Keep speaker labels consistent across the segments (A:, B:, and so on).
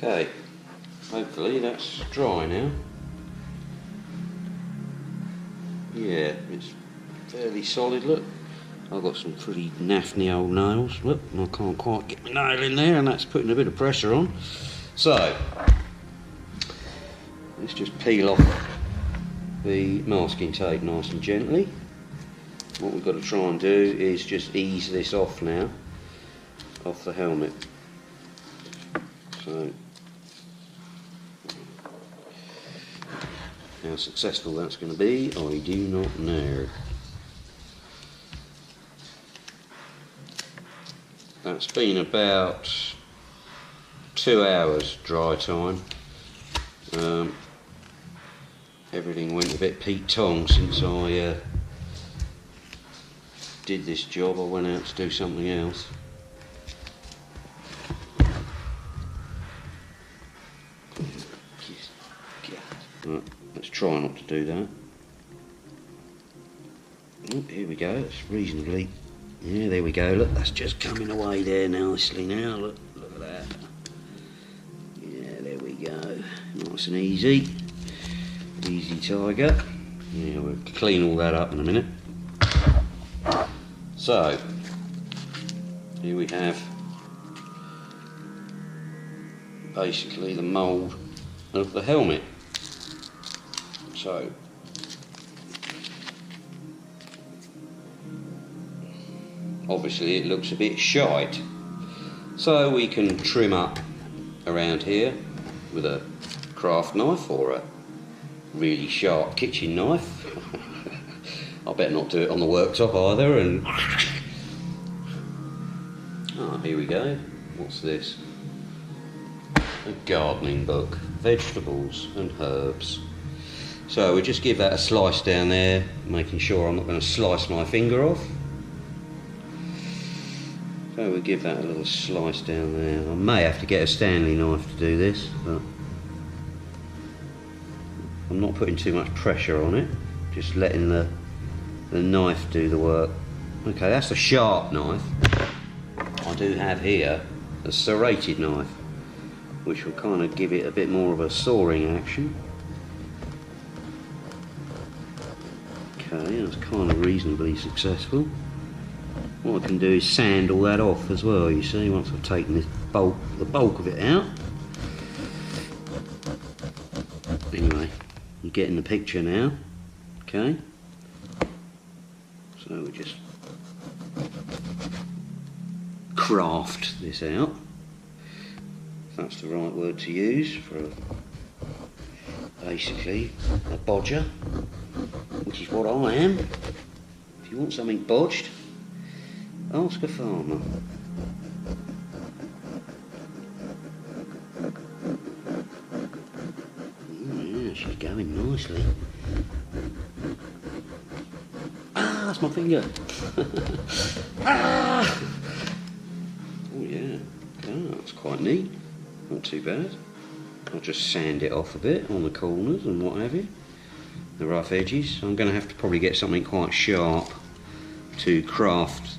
A: Okay, hopefully that's dry now. Yeah, it's fairly solid, look. I've got some pretty naffy old nails, look, and I can't quite get my nail in there, and that's putting a bit of pressure on. So, let's just peel off the masking tape nice and gently. What we've got to try and do is just ease this off now, off the helmet. So, how successful that's going to be, I do not know. That's been about 2 hours dry time. Everything went a bit Pete Tong since I did this job. I went out to do something else. Right, let's try not to do that. Oh, here we go, it's reasonably, yeah, there we go, look, that's just coming away there nicely now, look at that. Yeah, there we go, nice and easy, easy tiger. Yeah, we'll clean all that up in a minute. So, here we have basically the mould of the helmet. So, obviously it looks a bit shite, so we can trim up around here with a craft knife or a really sharp kitchen knife. I better not do it on the worktop either. And oh, here we go. What's this? A gardening book, vegetables and herbs. So we just give that a slice down there, making sure I'm not going to slice my finger off. So we'll give that a little slice down there. I may have to get a Stanley knife to do this, but I'm not putting too much pressure on it, just letting the knife do the work. Okay, that's a sharp knife. I do have here a serrated knife, which will kind of give it a bit more of a sawing action. Okay, that's kind of reasonably successful. What I can do is sand all that off as well, you see, once I've taken this the bulk of it out. Anyway, you're getting the picture now, okay? So we just craft this out, if that's the right word to use for basically a bodger, which is what I am. If you want something bodged, ask a farmer. Oh yeah, she's going nicely. Ah, that's my finger. Ah! Oh yeah, oh, that's quite neat. Not too bad. I'll just sand it off a bit on the corners and what have you. The rough edges. I'm going to have to probably get something quite sharp to craft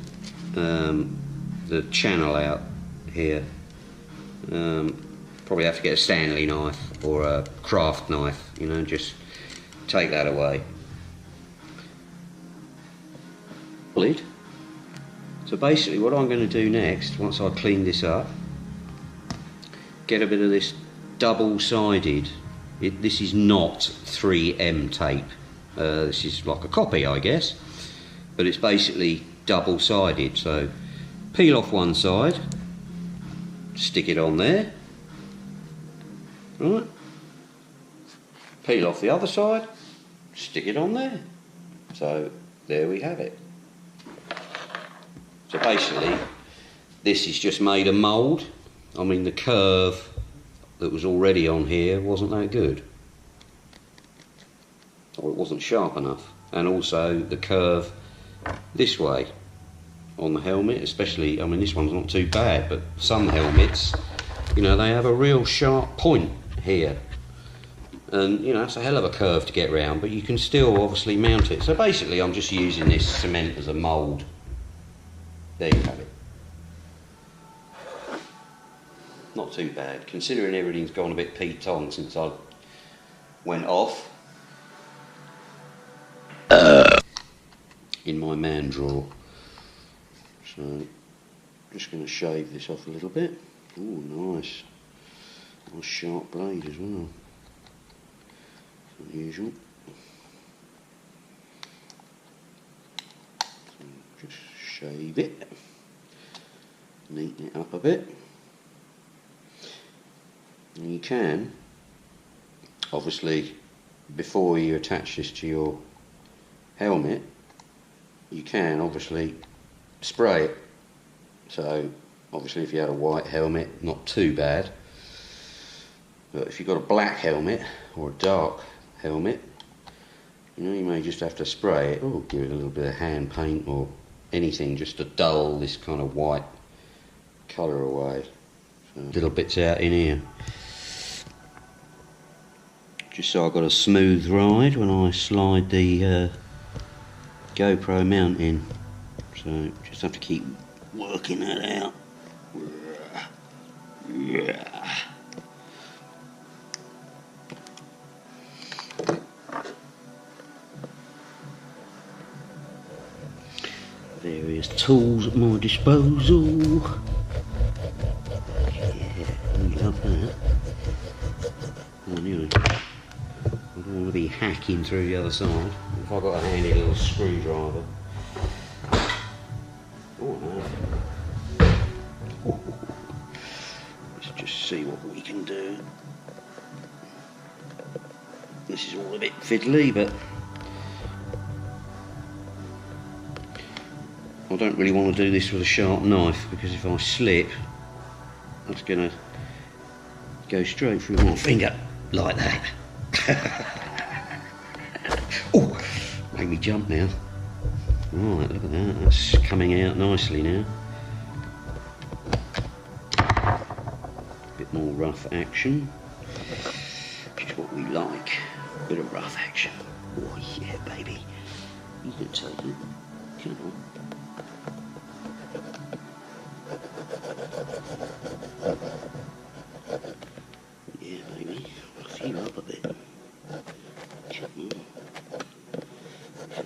A: the channel out here. Probably have to get a Stanley knife or a craft knife, you know, just take that away. Lid. So basically what I'm going to do next, once I clean this up, get a bit of this double-sided, this is not 3M tape, this is like a copy I guess, but it's basically double-sided. So peel off one side, stick it on there, right, peel off the other side, stick it on there. So there we have it. So basically this is just made a mould. I mean, the curve that was already on here wasn't that good, or it wasn't sharp enough, and also the curve this way on the helmet, especially, I mean this one's not too bad, but some helmets, you know, they have a real sharp point here, and you know, it's a hell of a curve to get round, but you can still obviously mount it. So basically I'm just using this cement as a mould. There you have it. not too bad, considering everything's gone a bit Pete-tong since I went off in my man drawer. So, just going to shave this off a little bit. Oh, nice. Nice sharp blade as well. Unusual. So just shave it. Neaten it up a bit. And you can, obviously, before you attach this to your helmet, you can obviously spray it. So obviously if you had a white helmet, not too bad, but if you've got a black helmet or a dark helmet, you know, you may just have to spray it or give it a little bit of hand paint or anything just to dull this kind of white colour away. So, little bits out in here, just so I've got a smooth ride when I slide the GoPro mount in. So just have to keep working that out. Yeah. Various tools at my disposal. Yeah, I love that. Oh, anyway, I don't want to be hacking through the other side. If I've got a handy little screwdriver. Oh, no. Let's just see what we can do. This is all a bit fiddly, but I don't really want to do this with a sharp knife, because if I slip, that's going to go straight through my finger like that. Oh, made me jump now. Right, look at that, that's coming out nicely now. A bit more rough action, which is what we like. A bit of rough action. Oh yeah, baby. You can take it. Come on. Yeah, baby. Rough you up a bit. Come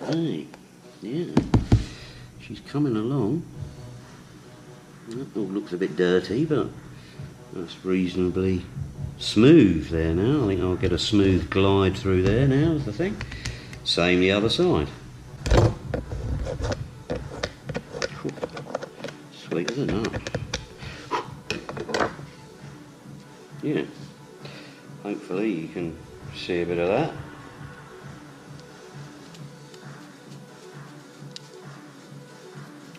A: on. Hey. Yeah. She's coming along. That all looks a bit dirty, but that's reasonably smooth there now. I think I'll get a smooth glide through there now, is the thing. Same the other side. Sweet as a nut. Yeah. Hopefully you can see a bit of that.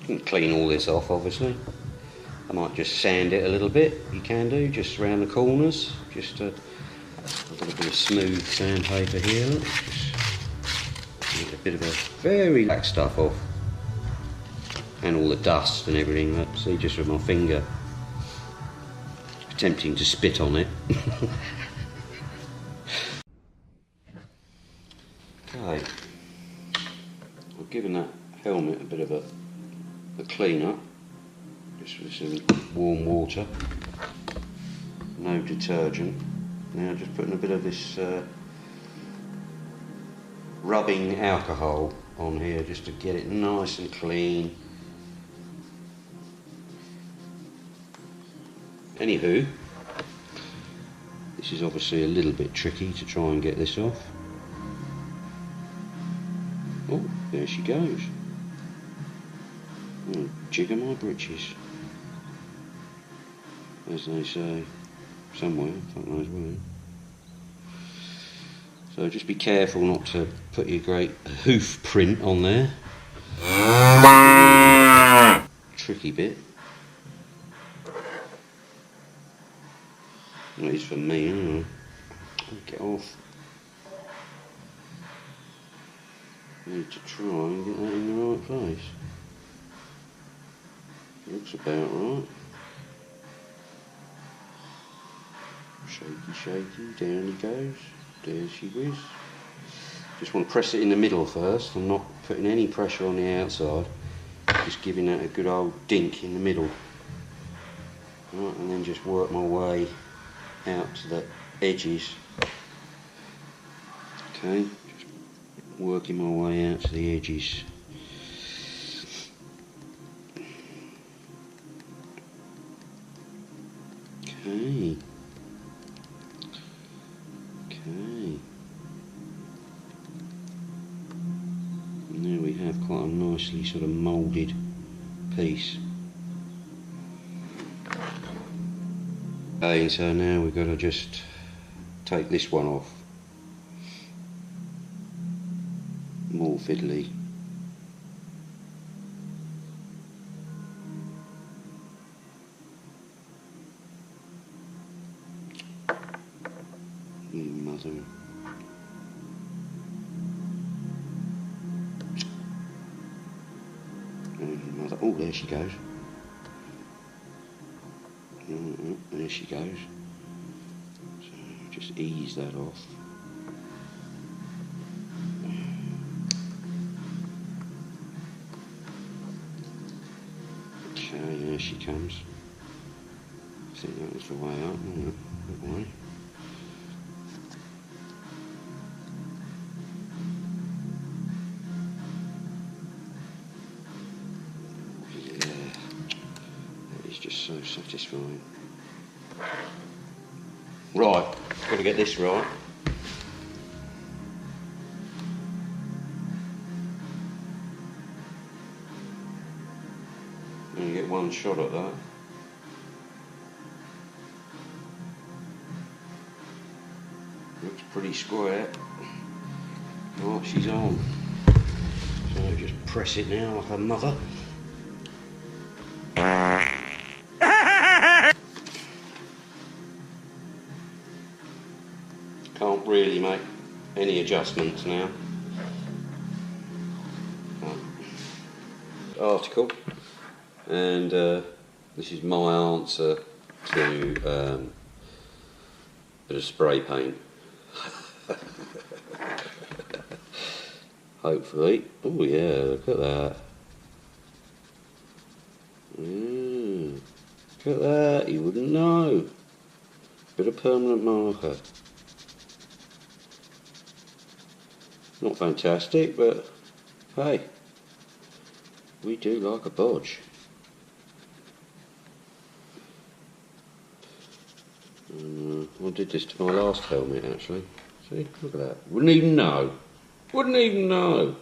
A: You can clean all this off, obviously. I might just sand it a little bit. You can do, just around the corners. Just I've got a bit of smooth sandpaper here. Just get a bit of a very black stuff off, and all the dust and everything. But see, just with my finger. It's tempting to spit on it. Okay, I've given that helmet a bit of a clean up, just with some warm water, no detergent. Now just putting a bit of this rubbing alcohol on here just to get it nice and clean. Anywho, this is obviously a little bit tricky to try and get this off. Oh, there she goes. Oh, jigger my britches, as they say somewhere, fuck knows where. So just be careful not to put your great hoof print on there. Tricky bit. Well, it is for me, anyway. Get off. Need to try and get that in the right place. Looks about right. Shaky, shaky, down he goes. There she whiz. Just want to press it in the middle first. I'm not putting any pressure on the outside. Just giving that a good old dink in the middle. Right, and then just work my way out to the edges. Okay, just working my way out to the edges. Okay. Okay. And there we have quite a nicely sort of moulded piece. Okay, so now we've got to just take this one off. More fiddly. Mother. Mother. Oh, there she goes. There she goes. So just ease that off. Okay, there she comes. I think that was the way up, wasn't it? That way. Just so satisfying. Right, got to get this right. Only get one shot at that. Looks pretty square. Right, she's on. So just press it now like a mother. Can't really make any adjustments now. Article, and this is my answer to a bit of spray paint. Hopefully. Oh yeah, look at that. Look at that, you wouldn't know. Bit of permanent marker. Not fantastic, but hey, we do like a bodge. I did this to my last helmet actually. See, look at that. Wouldn't even know. Wouldn't even know.